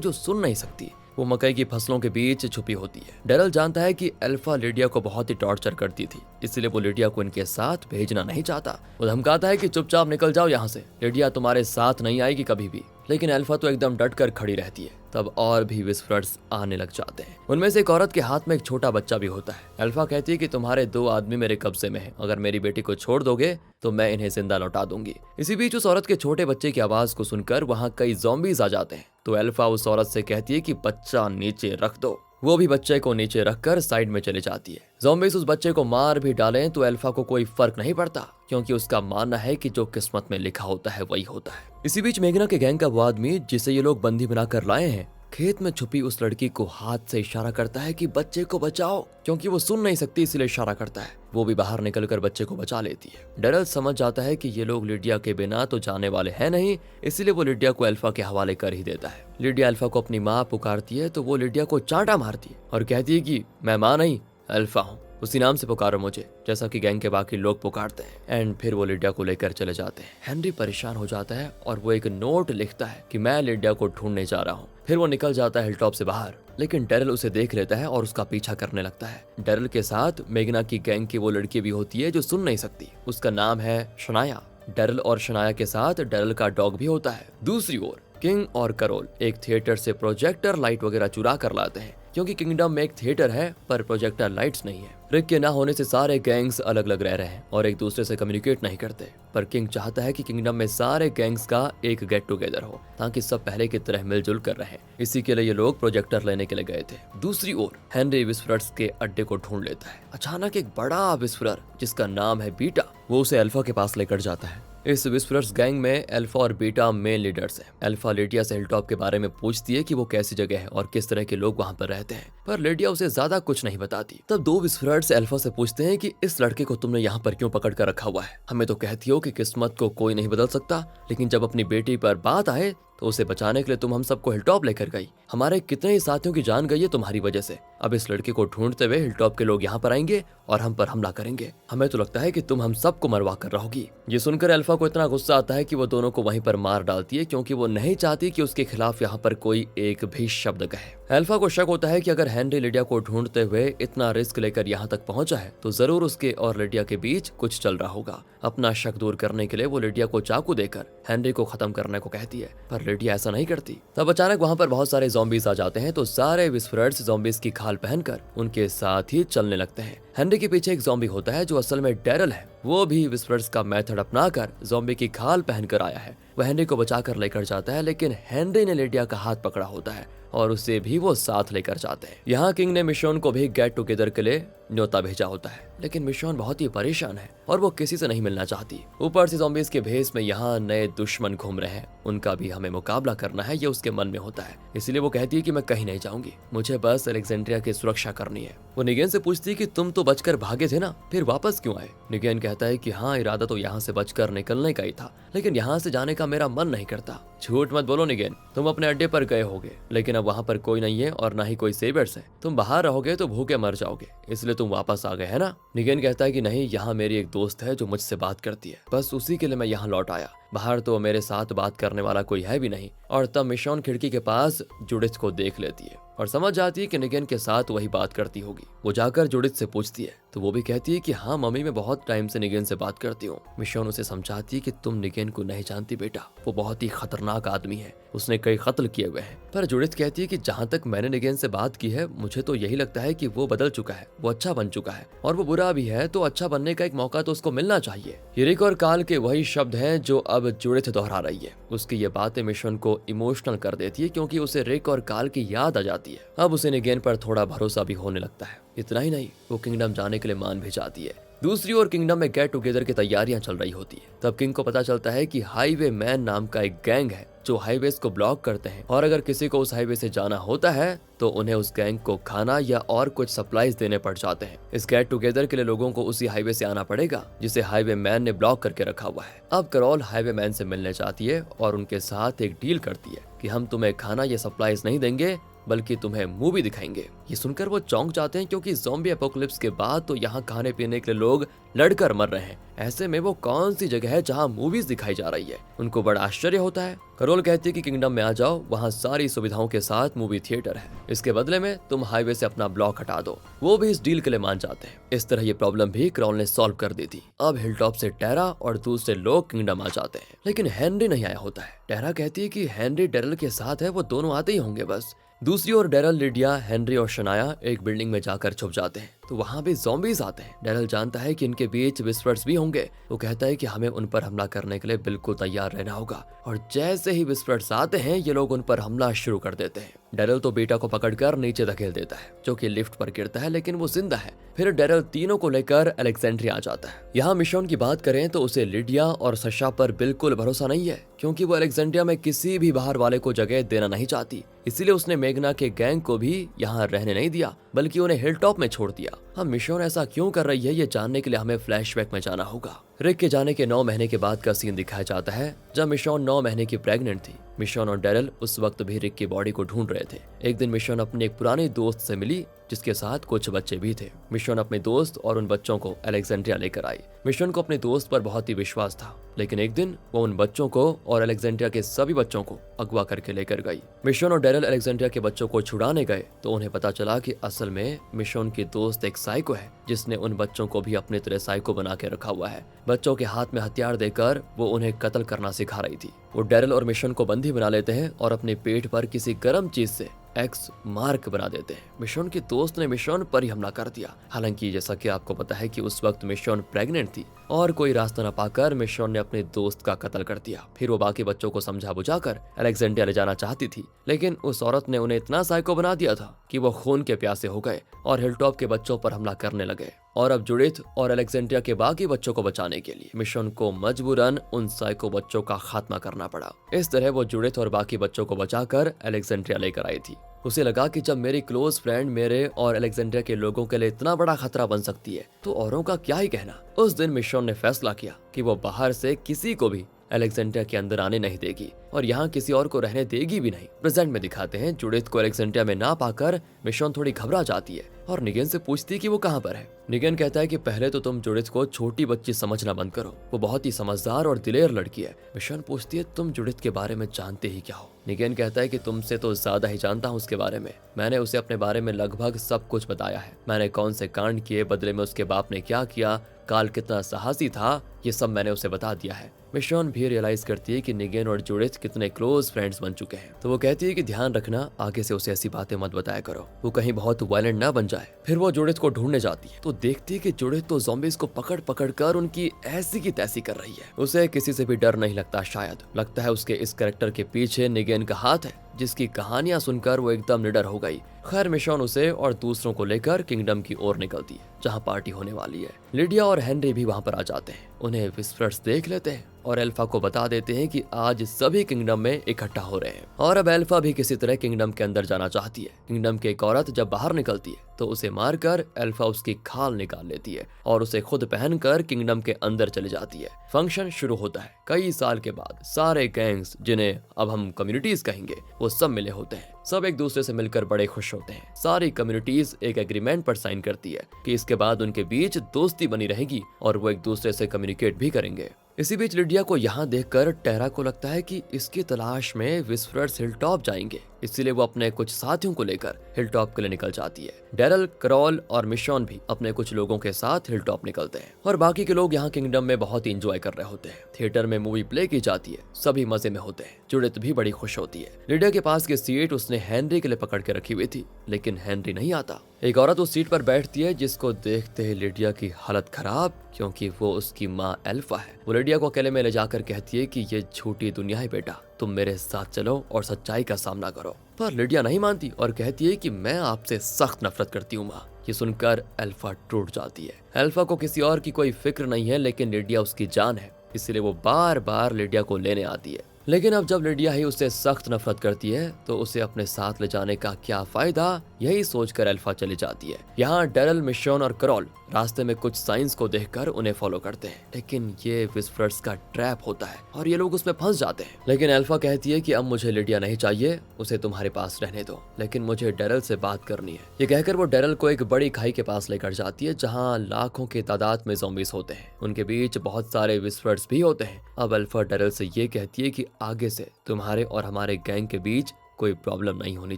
जो सुन नहीं सकती। वो मकई की फसलों के बीच छुपी होती है। डैरल जानता है कि अल्फा लिडिया को बहुत ही टॉर्चर करती थी, इसलिए वो लिडिया को इनके साथ भेजना नहीं चाहता। वो धमकाता है कि चुपचाप निकल जाओ यहाँ से, लिडिया तुम्हारे साथ नहीं आएगी कभी भी। लेकिन अल्फा तो एकदम डट कर खड़ी रहती है। तब और भी विस्फर्ट्स आने लग जाते हैं। उनमें से एक औरत के हाथ में एक छोटा बच्चा भी होता है। अल्फा कहती है कि तुम्हारे 2 आदमी मेरे कब्जे में हैं, अगर मेरी बेटी को छोड़ दोगे तो मैं इन्हें जिंदा लौटा दूंगी। इसी बीच उस औरत के छोटे बच्चे की आवाज को सुनकर वहाँ कई ज़ॉम्बीज आ जाते हैं। तो अल्फा उस औरत से कहती है कि बच्चा नीचे रख दो। वो भी बच्चे को नीचे रखकर साइड में चले जाती है। ज़ॉम्बीज उस बच्चे को मार भी डालें तो अल्फा को कोई फर्क नहीं पड़ता, क्योंकि उसका मानना है कि जो किस्मत में लिखा होता है वही होता है। इसी बीच मेघना के गैंग का वो आदमी जिसे ये लोग बंदी बनाकर लाए हैं, खेत में छुपी उस लड़की को हाथ से इशारा करता है कि बच्चे को बचाओ, क्योंकि वो सुन नहीं सकती इसलिए इशारा करता है। वो भी बाहर निकलकर बच्चे को बचा लेती है। डैरल समझ जाता है कि ये लोग लिडिया के बिना तो जाने वाले हैं नहीं, इसलिए वो लिडिया को अल्फा के हवाले कर ही देता है। लिडिया अल्फा को अपनी माँ पुकारती है तो वो लिडिया को चांटा मारती है और कहती है कि मैं माँ नहीं अल्फा हूँ, उसी नाम से पुकारो मुझे, जैसा कि गैंग के बाकी लोग पुकारते हैं। एंड फिर वो लिडिया को लेकर चले जाते हैं। हेनरी परेशान हो जाता है और वो एक नोट लिखता है कि मैं लिडिया को ढूंढने जा रहा हूँ। फिर वो निकल जाता है हिलटॉप से बाहर, लेकिन डैरल उसे देख लेता है और उसका पीछा करने लगता है। डैरल के साथ मेघना की गैंग की वो लड़की भी होती है जो सुन नहीं सकती, उसका नाम है शनाया। डैरल और शनाया के साथ डैरल का डॉग भी होता है। दूसरी ओर किंग और करोल एक थिएटर से प्रोजेक्टर लाइट वगैरह चुरा कर लाते हैं, क्योंकि किंगडम में एक थिएटर है पर प्रोजेक्टर लाइट्स नहीं है। रिक के ना होने से सारे गैंग्स अलग अलग रह रहे हैं और एक दूसरे से कम्युनिकेट नहीं करते, पर किंग चाहता है कि किंगडम में सारे गैंग्स का एक गेट टुगेदर हो ताकि सब पहले की तरह मिलजुल कर रहें। इसी के लिए ये लोग प्रोजेक्टर लेने के लिए गए थे। दूसरी ओर हेनरी विस्फर्ट्स के अड्डे को ढूंढ लेता है। अचानक एक बड़ा विस्फरर जिसका नाम है बीटा, वो उसे अल्फा के पास लेकर जाता है। इस विस्फरर्स गैंग में अल्फा और बीटा मेन लीडर्स हैं। अल्फा लिडिया से हिलटॉप के बारे में पूछती है कि वो कैसी जगह है और किस तरह के लोग वहाँ पर रहते हैं, पर लिडिया उसे ज्यादा कुछ नहीं बताती। तब 2 विस्फरर्स अल्फा से पूछते हैं कि इस लड़के को तुमने यहाँ पर क्यों पकड़ कर रखा हुआ है? हमें तो कहती हो कि किस्मत को कोई नहीं बदल सकता, लेकिन जब अपनी बेटी पर बात आए तो उसे बचाने के लिए तुम हम सबको हिलटॉप लेकर गई। हमारे कितने ही साथियों की जान गई है तुम्हारी वजह से। अब इस लड़के को ढूंढते हुए हिलटॉप के लोग यहाँ पर आएंगे और हम पर हमला करेंगे। हमें तो लगता है कि तुम हम सबको मरवा कर रहोगी। ये सुनकर अल्फा को इतना गुस्सा आता है कि वो दोनों को वहीं पर मार डालती है, क्योंकि वो नहीं चाहती कि उसके खिलाफ यहाँ पर कोई एक भी शब्द कहे। अल्फा को शक होता है कि अगर हेनरी लिडिया को ढूंढते हुए इतना रिस्क लेकर यहाँ तक पहुंचा है तो जरूर उसके और लिडिया के बीच कुछ चल रहा होगा। अपना शक दूर करने के लिए वो लिडिया को चाकू देकर हेनरी को खत्म करने को कहती है, पर लिडिया ऐसा नहीं करती। तब अचानक वहाँ पर बहुत सारे ज़ॉम्बीज आ जाते हैं, तो सारे विस्फरर्स ज़ॉम्बीज की खाल पहनकर उनके साथ ही चलने लगते हैं। हेनरी के पीछे एक ज़ॉम्बी होता है जो असल में डैरल है। वो भी विस्फरर्स का मेथड अपनाकर ज़ॉम्बी की खाल पहनकर आया है। वह हेनरी को बचाकर लेकर जाता है, लेकिन हेनरी ने लिडिया का हाथ पकड़ा होता है और उसे भी वो साथ लेकर जाते हैं। यहाँ किंग ने मिशोन को भी गेट टुगेदर के लिए न्योता भेजा होता है, लेकिन मिशोन बहुत ही परेशान है और वो किसी से नहीं मिलना चाहती। ऊपर से ज़ॉम्बीज के भेस में यहाँ नए दुश्मन घूम रहे हैं, उनका भी हमें मुकाबला करना है, ये उसके मन में होता है। इसलिए वो कहती है कि मैं कहीं नहीं जाऊंगी, मुझे बस अलेक्जेंड्रिया की सुरक्षा करनी है। वो निगेन से पूछती है कि तुम तो बचकर भागे थे ना, फिर वापस क्यों आए? निगेन कहता है कि हाँ, इरादा तो यहाँ से बचकर निकलने का ही था, लेकिन यहाँ से जाने का मेरा मन नहीं करता। झूठ मत बोलो निगेन, तुम अपने अड्डे पर गए होगे, लेकिन अब वहाँ पर कोई नहीं है और ना ही कोई सेवर्स है। तुम बाहर रहोगे तो भूखे मर जाओगे, इसलिए तुम वापस आ गए है ना? निगेन कहता है कि नहीं, यहाँ मेरी एक दोस्त है जो मुझसे बात करती है, बस उसी के लिए मैं यहाँ लौट आया। बाहर तो मेरे साथ बात करने वाला कोई है भी नहीं। और तब मिशोन खिड़की के पास जुडिथ को देख लेती है और समझ जाती है कि निगेन के साथ वही बात करती होगी। वो जाकर जुडिथ से पूछती है तो वो भी कहती है कि हाँ मम्मी, मैं बहुत टाइम से निगेन से बात करती हूँ। मिशोन उसे समझाती है कि तुम निगेन को नहीं जानती बेटा, वो बहुत ही खतरनाक आदमी है, उसने कई कत्ल किए हुए हैं। पर जुडिथ कहती है कि जहाँ तक मैंने निगेन से बात की है, मुझे तो यही लगता है कि वो बदल चुका है, वो अच्छा बन चुका है, और वो बुरा भी है तो अच्छा बनने का एक मौका तो उसको मिलना चाहिए। ये रिक और काल के वही शब्द हैं जो अब जुडिथ दोहरा रही है। उसकी ये बातें मिशोन को इमोशनल कर देती है, क्योंकि उसे रिक और काल की याद आ जाती है। अब उसे निगेन पर थोड़ा भरोसा भी होने लगता है। इतना ही नहीं, वो किंगडम जाने के लिए मान भी जाती है। दूसरी ओर किंगडम में गेट टुगेदर की तैयारियां चल रही होती है। तब किंग को पता चलता है कि हाईवे मैन नाम का एक गैंग है जो हाईवेज को ब्लॉक करते हैं, और अगर किसी को उस हाईवे से जाना होता है तो उन्हें उस गैंग को खाना या और कुछ सप्लाईज देने पड़ जाते हैं। इस गेट टुगेदर के लिए लोगों को उसी हाईवे से आना पड़ेगा जिसे हाईवे मैन ने ब्लॉक करके रखा हुआ है। अब कैरोल हाईवे मैन से मिलने चाहती है और उनके साथ एक डील करती है कि हम तुम्हें खाना या सप्लाईज नहीं देंगे बल्कि तुम्हें मूवी दिखाएंगे। ये सुनकर वो चौंक जाते हैं क्योंकि ज़ॉम्बी एपोकलिप्स के बाद तो यहाँ खाने पीने के लिए लोग लड़कर मर रहे हैं। ऐसे में वो कौन सी जगह है जहाँ मूवीज दिखाई जा रही है। उनको बड़ा आश्चर्य होता है। कैरोल कहती है कि किंगडम में आ जाओ, वहाँ सारी सुविधाओं के साथ मूवी थिएटर है। इसके बदले में तुम हाईवे से अपना ब्लॉक हटा दो। वो भी इस डील के लिए मान जाते हैं। इस तरह ये प्रॉब्लम भी कैरोल ने सॉल्व कर दी थी। अब हिलटॉप से टेरा और दूसरे लोग किंगडम आ जाते हैं, लेकिन हेनरी नहीं आया होता है। टेरा कहती है कि हेनरी डेरल के साथ है, वो दोनों आते ही होंगे बस। दूसरी ओर डेरल, लिडिया, हेनरी और शनाया एक बिल्डिंग में जाकर छुप जाते हैं तो वहाँ भी ज़ॉम्बीज आते हैं। डेरल जानता है कि इनके बीच विस्पर्स भी होंगे। वो कहता है कि हमें उन पर हमला करने के लिए बिल्कुल तैयार रहना होगा, और जैसे ही विस्पर्स आते हैं ये लोग उन पर हमला शुरू कर देते हैं। डेरल तो बेटा को पकड़कर नीचे धकेल देता है जो कि लिफ्ट पर गिरता है, लेकिन वो जिंदा है। फिर डेरल तीनों को लेकर अलेक्जेंड्रिया आ जाता है। यहाँ मिशोन की बात करें तो उसे लिडिया और सशा पर बिल्कुल भरोसा नहीं है, क्योंकि वो अलेक्जेंड्रिया में किसी भी बाहर वाले को जगह देना नहीं चाहती। इसीलिए उसने मेघना के गैंग को भी यहाँ रहने नहीं दिया, बल्कि उन्हें हिलटॉप में छोड़ दिया। हम मिशोन ऐसा क्यों कर रही है ये जानने के लिए हमें फ्लैशबैक में जाना होगा। रिक के जाने के 9 महीने के बाद का सीन दिखाया जाता है जब मिशोन 9 महीने की प्रेग्नेंट थी। मिशोन और डेरल उस वक्त भी रिक की बॉडी को ढूंढ रहे थे। एक दिन मिशोन अपने एक पुराने दोस्त से मिली जिसके साथ कुछ बच्चे भी थे। मिशोन अपने दोस्त और उन बच्चों को अलेक्जेंड्रिया लेकर आई। मिशोन को अपने दोस्त पर बहुत ही विश्वास था, लेकिन एक दिन वो उन बच्चों को और अलेक्जेंड्रिया के सभी बच्चों को अगवा करके लेकर गई। मिशोन और डेरल अलेक्जेंड्रिया के बच्चों को छुड़ाने गए तो उन्हें पता चला कि असल में मिशोन की दोस्त एक साइको है जिसने उन बच्चों को भी अपने तरह साइको बना के रखा हुआ है। बच्चों के हाथ में हथियार देकर वो उन्हें कत्ल करना सिखा रही थी। वो डेरल और मिशोन को बंदी बना लेते हैं और अपने पेट पर किसी गर्म चीज से एक्स मार्क बना देते हैं। मिशोन के दोस्त ने मिशोन पर ही हमला कर दिया। हालांकि जैसा कि आपको पता है कि उस वक्त मिशोन प्रेग्नेंट थी और कोई रास्ता न पाकर मिशोन ने अपने दोस्त का कत्ल कर दिया। फिर वो बाकी बच्चों को समझा बुझाकर अलेक्जेंड्रिया ले जाना चाहती थी, लेकिन उस औरत ने उन्हें इतना साइको बना दिया था कि वो खून के प्यासे हो गए और हिलटॉप के बच्चों पर हमला करने लगे। और अब जुडिथ और अलेक्जेंड्रिया के बाकी बच्चों को बचाने के लिए मिशोन को मजबूरन उन साइको बच्चों का खात्मा करना पड़ा। इस तरह वो जुडिथ और बाकी बच्चों को बचाकर अलेक्जेंड्रिया लेकर आई थी। उसे लगा कि जब मेरी क्लोज फ्रेंड मेरे और अलेक्जेंड्रिया के लोगों के लिए इतना बड़ा खतरा बन सकती है तो औरों का क्या ही कहना। उस दिन मिशोन ने फैसला किया कि वो बाहर से किसी को भी अलेक्जेंड्रिया के अंदर आने नहीं देगी और यहाँ किसी और को रहने देगी भी नहीं। प्रेजेंट में दिखाते हैं जुडिथ को अलेक्जेंड्रिया में ना पाकर मिशोन थोड़ी घबरा जाती है और निगेन से पूछती कि वो कहाँ पर है। निगेन कहता है कि पहले तो तुम जुडिथ को छोटी बच्ची समझना बंद करो, वो बहुत ही समझदार और दिलेर लड़की है। मिशोन पूछती है तुम जुडिथ के बारे में जानते ही क्या हो। निगेन कहता है कि तुमसे तो ज्यादा ही जानता हूँ उसके बारे में। मैंने उसे अपने बारे में लगभग सब कुछ बताया है। मैंने कौन से कांड किए, बदले में उसके बाप ने क्या किया, काल कितना साहसी था, ये सब मैंने उसे बता दिया है। मिशोन भी रियलाइज करती है कि निगेन और जुडिथ कितने क्लोज फ्रेंड्स बन चुके हैं, तो वो कहती है कि ध्यान रखना आगे से उसे ऐसी बातें मत बताया करो, वो कहीं बहुत वायलेंट ना बन जाए। फिर वो जुडिथ को ढूंढने जाती है तो देखती है कि जुडिथ तो ज़ॉम्बीज़ को पकड़ पकड़ कर उनकी ऐसी की तैसी कर रही है। उसे किसी से भी डर नहीं लगता। शायद लगता है उसके इस कैरेक्टर के पीछे निगेन का हाथ है, जिसकी कहानियां सुनकर वो एकदम निडर हो गई। खैर मिशोन उसे और दूसरों को लेकर किंगडम की ओर निकलती है जहां पार्टी होने वाली है। लिडिया और हेनरी भी वहां पर आ जाते हैं। उन्हें विस्पर्स देख लेते हैं और एल्फा को बता देते हैं कि आज सभी किंगडम में इकट्ठा हो रहे हैं। और अब एल्फा भी किसी तरह किंगडम के अंदर जाना चाहती है। किंगडम की एक औरत जब बाहर निकलती है तो उसे मारकर एल्फा उसकी खाल निकाल लेती है और उसे खुद पहनकर किंगडम के अंदर चली जाती है। फंक्शन शुरू होता है। कई साल के बाद सारे गैंग्स, जिन्हें अब हम कम्युनिटीज कहेंगे, वो सब मिले होते हैं। सब एक दूसरे से मिलकर बड़े खुश होते हैं। सारी कम्युनिटीज एक एग्रीमेंट पर साइन करती है कि इसके बाद उनके बीच दोस्ती बनी रहेगी और वो एक दूसरे से कम्युनिकेट भी करेंगे। इसी बीच लिडिया को यहाँ देखकर टेरा को लगता है कि इसकी तलाश में विस्परर्स हिलटॉप जाएंगे, इसीलिए वो अपने कुछ साथियों को लेकर हिलटॉप के लिए निकल जाती है। डेरल, कैरोल और मिशोन भी अपने कुछ लोगों के साथ हिलटॉप निकलते हैं और बाकी के लोग यहाँ किंगडम में बहुत ही इंजॉय कर रहे होते हैं। थिएटर में मूवी प्ले की जाती है, सभी मजे में होते हैं। जुडिथ भी बड़ी खुश होती है। लिडिया के पास की सीट उसने हेनरी के लिए पकड़ के रखी हुई थी, लेकिन हेनरी नहीं आता। एक औरत उस सीट पर बैठती है जिसको देखते ही लिडिया की हालत खराब, क्योंकि वो उसकी माँ एल्फा है। वो लिडिया को अकेले में ले जाकर कहती है कि ये झूठी दुनिया है बेटा, तुम मेरे साथ चलो और सच्चाई का सामना करो। पर लिडिया नहीं मानती और कहती है कि मैं आपसे सख्त नफरत करती हूँ माँ। ये सुनकर अल्फा टूट जाती है। अल्फा को किसी और की कोई फिक्र नहीं है, लेकिन लिडिया उसकी जान है, इसलिए वो बार बार लिडिया को लेने आती है। लेकिन अब जब लिडिया ही उससे सख्त नफरत करती है तो उसे अपने साथ ले जाने का क्या फायदा, यही सोचकर अल्फा चली जाती है। यहाँ डेरल, मिशॉन और करॉल रास्ते में कुछ साइंस को देखकर उन्हें फॉलो करते हैं, लेकिन ये विस्पर्स का ट्रैप होता है और ये लोग उसमें फंस जाते हैं। लेकिन अल्फा कहती है कि अब मुझे लिडिया नहीं चाहिए, उसे तुम्हारे पास रहने दो, लेकिन मुझे डेरल से बात करनी है। ये कहकर वो डेरल को एक बड़ी खाई के पास लेकर जाती है, जहाँ लाखों की तादाद में ज़ॉम्बीज होते हैं। उनके बीच बहुत सारे विस्पर्स भी होते हैं। अब अल्फा डेरल से ये कहती है कि आगे से तुम्हारे और हमारे गैंग के बीच कोई प्रॉब्लम नहीं होनी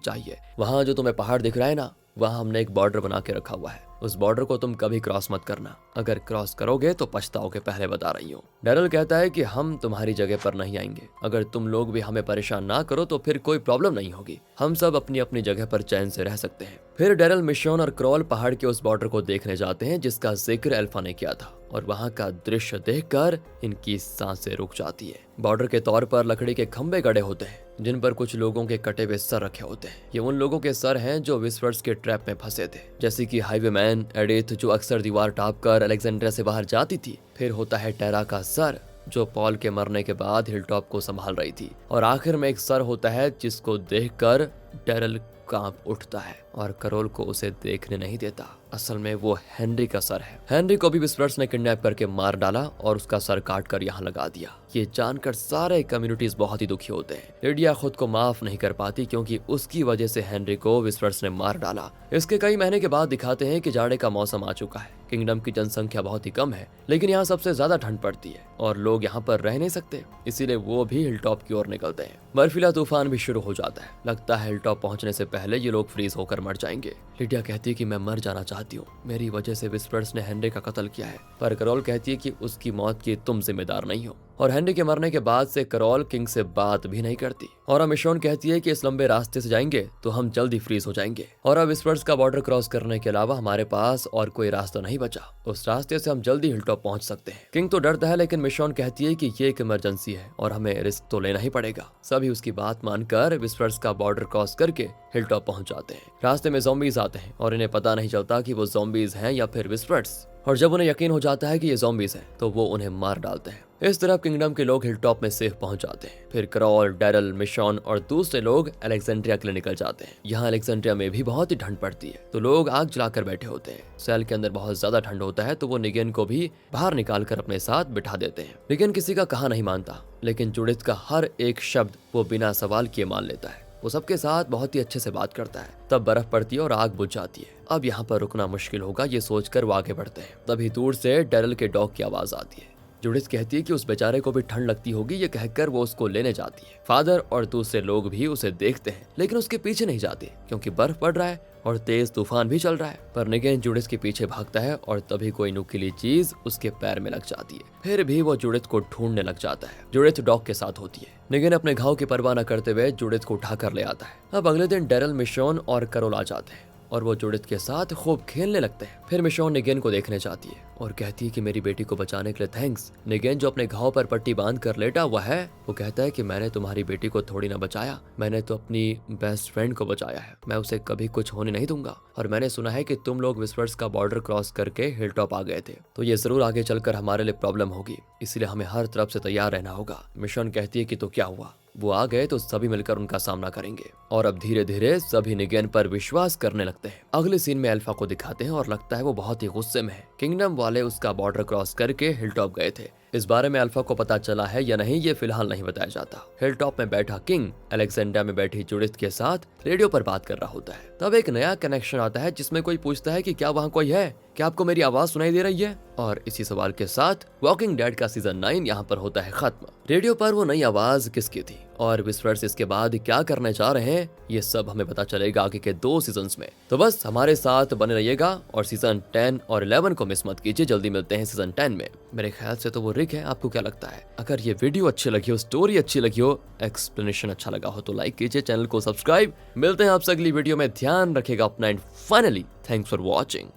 चाहिए। वहाँ जो तुम्हें पहाड़ दिख रहा है ना, वहाँ हमने एक बॉर्डर बना के रखा हुआ है, उस बॉर्डर को तुम कभी क्रॉस मत करना, अगर क्रॉस करोगे तो पछताओगे, पहले बता रही हूँ। डेरल कहता है कि हम तुम्हारी जगह पर नहीं आएंगे, अगर तुम लोग भी हमें परेशान ना करो तो फिर कोई प्रॉब्लम नहीं होगी, हम सब अपनी अपनी जगह पर चैन से रह सकते हैं। फिर डेरल, मिशॉन और क्रॉल पहाड़ के उस बॉर्डर को देखने जाते हैं जिसका जिक्र अल्फा ने किया था, और वहाँ का दृश्य देखकर इनकी सांसें रुक जाती है। बॉर्डर के तौर पर लकड़ी के खंभे गड़े होते हैं जिन पर कुछ लोगों के कटे हुए सर रखे होते हैं। ये उन लोगों के सर हैं जो विस्पर्स के ट्रैप में फंसे थे, जैसे कि हाईवेमैन एडिथ जो अक्सर दीवार टाप कर अलेक्जेंड्रिया से बाहर जाती थी। फिर होता है टेरा का सर जो पॉल के मरने के बाद हिलटॉप को संभाल रही थी, और आखिर में एक सर होता है जिसको देखकर डेरल कांप उठता है और करोल को उसे देखने नहीं देता। असल में वो हेनरी का सर है। हेनरी को भी विस्पर्स ने किडनैप करके मार डाला और उसका सर काट कर यहाँ लगा दिया। ये जानकर सारे कम्युनिटीज बहुत ही दुखी होते हैं। लिडिया खुद को माफ नहीं कर पाती क्योंकि उसकी वजह से हेनरी को विस्पर्स ने मार डाला। इसके कई महीने के बाद दिखाते हैं कि जाड़े का मौसम आ चुका है। किंगडम की जनसंख्या बहुत ही कम है, लेकिन यहाँ सबसे ज्यादा ठंड पड़ती है और लोग यहाँ पर रह नहीं सकते, इसीलिए वो भी हिलटॉप की ओर निकलते हैं। बर्फीला तूफान भी शुरू हो जाता है। लगता है हिलटॉप पहुंचने से पहले ये लोग फ्रीज होकर मर जाएंगे। लिडिया कहती है कि मैं मर जाना चाहती हूँ, मेरी वजह से विस्पर्स ने हेनरी का कत्ल किया है, पर करोल कहती है कि उसकी मौत की तुम जिम्मेदार नहीं हो। और हेनरी के मरने के बाद से करोल किंग से बात भी नहीं करती। और अब मिशॉन कहती है कि इस लंबे रास्ते से जाएंगे तो हम जल्दी फ्रीज हो जाएंगे, और अब विस्पर्स का बॉर्डर क्रॉस करने के अलावा हमारे पास और कोई रास्ता नहीं बचा। उस रास्ते से हम जल्दी हिलटॉप पहुंच सकते हैं। किंग तो डरता है, लेकिन मिशॉन कहती है कि ये एक इमरजेंसी है और हमें रिस्क तो लेना ही पड़ेगा। सभी उसकी बात मानकर विस्पर्स का बॉर्डर क्रॉस करके हिलटॉप पहुंच जाते हैं। रास्ते में ज़ॉम्बीज आते हैं और इन्हें पता नहीं चलता कि वो ज़ॉम्बीज हैं या फिर विस्पर्स, और जब उन्हें यकीन हो जाता है कि ये ज़ॉम्बीज हैं तो वो उन्हें मार डालते हैं। इस तरह किंगडम के लोग हिलटॉप में सेफ पहुंच जाते हैं। फिर करॉल, डेरल, मिशॉन और दूसरे लोग अलेक्जेंड्रिया के लिए निकल जाते हैं। यहाँ अलेक्जेंड्रिया में भी बहुत ही ठंड पड़ती है, तो लोग आग जलाकर बैठे होते हैं। सेल के अंदर बहुत ज्यादा ठंड होता है, तो वो निगेन को भी बाहर निकाल कर अपने साथ बिठा देते हैं। निगेन किसी का कहा नहीं मानता, लेकिन जुडिथ का हर एक शब्द वो बिना सवाल किए मान लेता है। वो सबके साथ बहुत ही अच्छे से बात करता है। तब बर्फ पड़ती है और आग बुझ जाती है। अब यहाँ पर रुकना मुश्किल होगा, ये सोचकर वो आगे बढ़ते हैं। तभी दूर से डेरल के डॉग की आवाज आती है। जुडिथ कहती है कि उस बेचारे को भी ठंड लगती होगी, ये कहकर वो उसको लेने जाती है। फादर और दूसरे लोग भी उसे देखते हैं, लेकिन उसके पीछे नहीं जाते क्योंकि बर्फ पड़ रहा है और तेज तूफान भी चल रहा है। पर निगेन जुडिथ के पीछे भागता है और तभी कोई नुकीली चीज उसके पैर में लग जाती है। फिर भी वो जुडिथ को ढूंढने लग जाता है। जुडिथ डॉग के साथ होती है। निगेन अपने घाव की परवाह न करते हुए जुडिथ को उठाकर ले आता है। अब अगले दिन डेरल, मिशॉन और करोल आ जाते हैं और वो जुडिथ के साथ खूब खेलने लगते हैं। फिर मिशॉन निगेन को देखने जाती है और कहती है कि मेरी बेटी को बचाने के लिए थैंक्स। निगेन जो अपने घाव पर पट्टी बांध कर लेटा हुआ है, वो कहता है कि मैंने तुम्हारी बेटी को थोड़ी ना बचाया, मैंने तो अपनी बेस्ट फ्रेंड को बचाया है। मैं उसे कभी कुछ होने नहीं दूंगा। और मैंने सुना है कि तुम लोग विस्पर्स का बॉर्डर क्रॉस करके हिलटॉप आ गए थे, तो ये जरूर आगे चलकर हमारे लिए प्रॉब्लम होगी, इसलिए हमें हर तरफ से तैयार रहना होगा। मिशॉन कहती है कि तो क्या हुआ, वो आ गए तो सभी मिलकर उनका सामना करेंगे। और अब धीरे धीरे सभी निगेन पर विश्वास करने लगते हैं। अगले सीन में अल्फा को दिखाते हैं और लगता है वो बहुत ही गुस्से में है। किंगडम वाले उसका बॉर्डर क्रॉस करके हिलटॉप गए थे। इस बारे में अल्फा को पता चला है या नहीं, ये फिलहाल नहीं बताया जाता। हिलटॉप में बैठा किंग अलेक्जेंड्रिया में बैठी जुडिथ के साथ रेडियो पर बात कर रहा होता है। तब एक नया कनेक्शन आता है जिसमें कोई पूछता है कि क्या वहाँ कोई है, क्या आपको मेरी आवाज सुनाई दे रही है। और इसी सवाल के साथ वॉकिंग डेड का सीजन 9 यहाँ पर होता है खत्म। रेडियो पर वो नई आवाज किसकी थी और विस्पर्स इसके बाद क्या करने जा रहे हैं, ये सब हमें पता चलेगा आगे के 2 सीजन्स में। तो बस हमारे साथ बने रहिएगा और सीजन 10 और 11 को मिस मत कीजिए। जल्दी मिलते हैं सीजन 10 में। मेरे ख्याल से तो वो रिक है, आपको क्या लगता है? अगर ये वीडियो अच्छी लगी हो, स्टोरी अच्छी लगी हो, एक्सप्लेनेशन अच्छा लगा हो तो लाइक कीजिए, चैनल को सब्सक्राइब। मिलते हैं आपसे अगली वीडियो में। ध्यान रखिएगा अपना and finally thanks for watching.